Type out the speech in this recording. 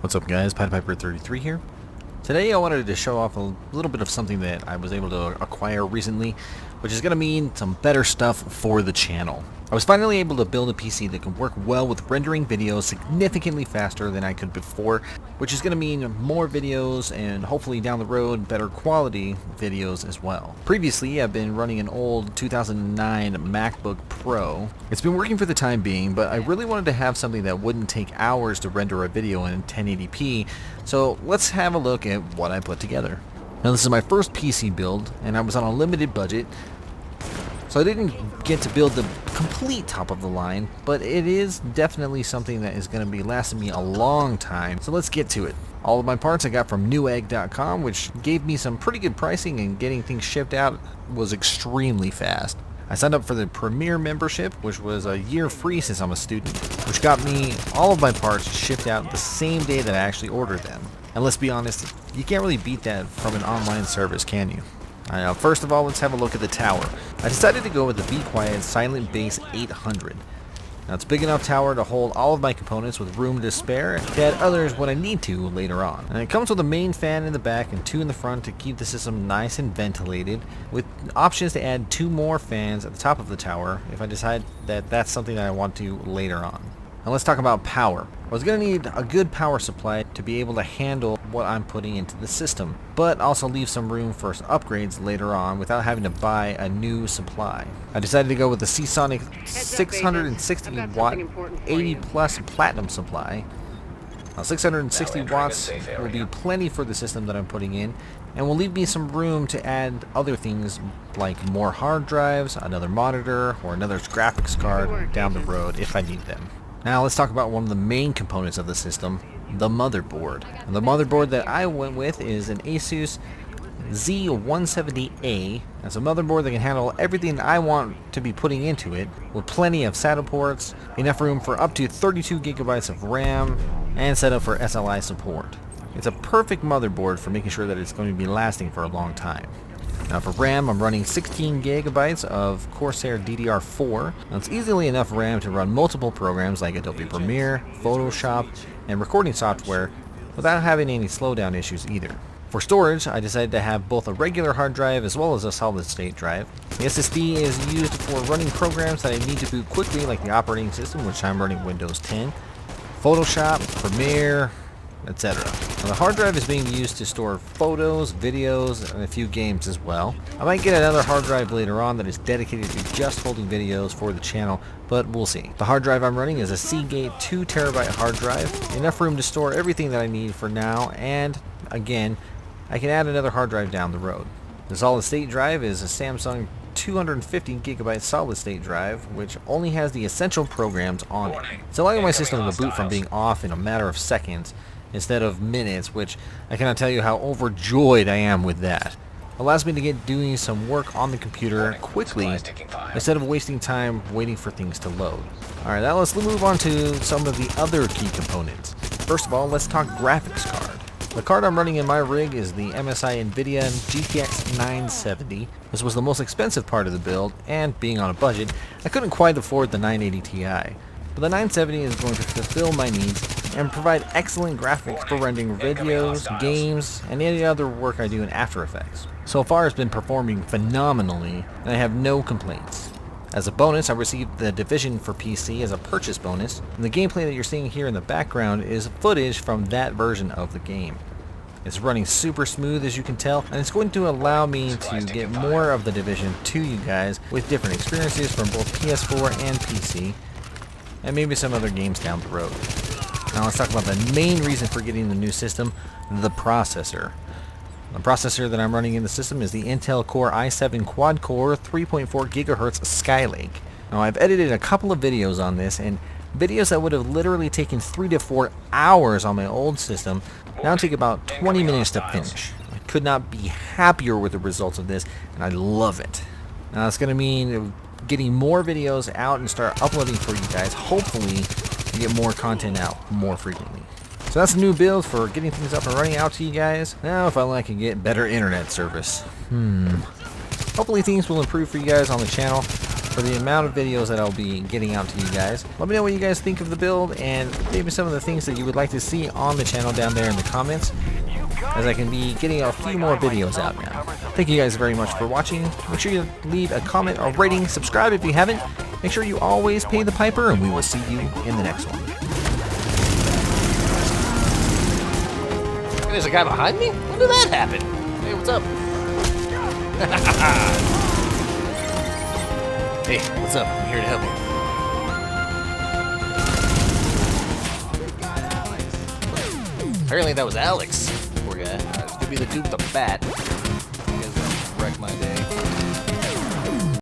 What's up guys, PiedPiper33 here. Today I wanted to show off a little bit of something that I was able to acquire recently, which is going to mean some better stuff for the channel. I was finally able to build a PC that can work well with rendering videos significantly faster than I could before, which is going to mean more videos and hopefully down the road better quality videos as well. Previously I've been running an old 2009 MacBook Pro. It's been working for the time being, but I really wanted to have something that wouldn't take hours to render a video in 1080p, so let's have a look at what I put together. Now this is my first PC build and I was on a limited budget, so I didn't get to build the complete top of the line, but it is definitely something that is going to be lasting me a long time, so let's get to it. All of my parts I got from Newegg.com, which gave me some pretty good pricing, and getting things shipped out was extremely fast. I signed up for the Premier membership, which was a year free since I'm a student, which got me all of my parts shipped out the same day that I actually ordered them. And let's be honest, you can't really beat that from an online service, can you? First of all, let's have a look at the tower. I decided to go with the Be Quiet Silent Base 800. Now it's a big enough tower to hold all of my components with room to spare, to add others when I need to later on. And it comes with a main fan in the back and two in the front to keep the system nice and ventilated, with options to add 2 more fans at the top of the tower if I decide that that's something that I want to later on. Now let's talk about power. I was going to need a good power supply to be able to handle what I'm putting into the system, but also leave some room for upgrades later on without having to buy a new supply. I decided to go with the Seasonic 660 watt 80 plus platinum supply. Now 660 watts will be plenty for the system that I'm putting in, and will leave me some room to add other things like more hard drives, another monitor, or another graphics card down the road if I need them. Now let's talk about one of the main components of the system, the motherboard. And the motherboard that I went with is an Asus Z170A. That's a motherboard that can handle everything I want to be putting into it, with plenty of SATA ports, enough room for up to 32 gigabytes of RAM, and set up for SLI support. It's a perfect motherboard for making sure that it's going to be lasting for a long time. Now for RAM, I'm running 16 gigabytes of Corsair DDR4. Now it's easily enough RAM to run multiple programs like Adobe Premiere, Photoshop, and recording software without having any slowdown issues either. For storage, I decided to have both a regular hard drive as well as a solid state drive. The SSD is used for running programs that I need to boot quickly, like the operating system, which I'm running Windows 10, Photoshop, Premiere, etc. Now the hard drive is being used to store photos, videos, and a few games as well. I might get another hard drive later on that is dedicated to just holding videos for the channel, but we'll see. The hard drive I'm running is a Seagate 2TB hard drive, enough room to store everything that I need for now, and again, I can add another hard drive down the road. The solid state drive is a Samsung 250 gigabyte solid state drive, which only has the essential programs on it. It's allowing my system to boot from being off in a matter of seconds instead of minutes, which I cannot tell you how overjoyed I am with that. Allows me to get doing some work on the computer quickly instead of wasting time waiting for things to load. Alright, now let's move on to some of the other key components. First of all, let's talk graphics card. The card I'm running in my rig is the MSI Nvidia GTX 970. This was the most expensive part of the build, and being on a budget, I couldn't quite afford the 980 Ti. But the 970 is going to fulfill my needs and provide excellent graphics for rendering videos, games, and any other work I do in After Effects. So far it's been performing phenomenally, and I have no complaints. As a bonus, I received The Division for PC as a purchase bonus, and the gameplay that you're seeing here in the background is footage from that version of the game. It's running super smooth, as you can tell, and it's going to allow me to get more of The Division to you guys with different experiences from both PS4 and PC, and maybe some other games down the road. Now let's talk about the main reason for getting the new system, the processor. The processor that I'm running in the system is the Intel Core i7 quad-core 3.4 GHz Skylake. Now I've edited a couple of videos on this, and videos that would have literally taken 3 to 4 hours on my old system now take about 20 minutes to finish. I could not be happier with the results of this, and I love it. Now it's going to mean getting more videos out and start uploading for you guys, hopefully to get more content out more frequently. So that's a new build for getting things up and running out to you guys. Now if I can get better internet service. Hopefully things will improve for you guys on the channel. for the amount of videos that I'll be getting out to you guys. Let me know what you guys think of the build and maybe some of the things that you would like to see on the channel down there in the comments, as I can be getting a few more videos out now. Thank you guys very much for watching. Make sure you leave a comment or rating, subscribe if you haven't. Make sure you always pay the piper, and we will see you in the next one. Hey, there's a guy behind me? When did that happen? Hey, what's up? Hey, what's up? I'm here to help you. Apparently that was Alex. Poor guy. Could be the dude with the bat.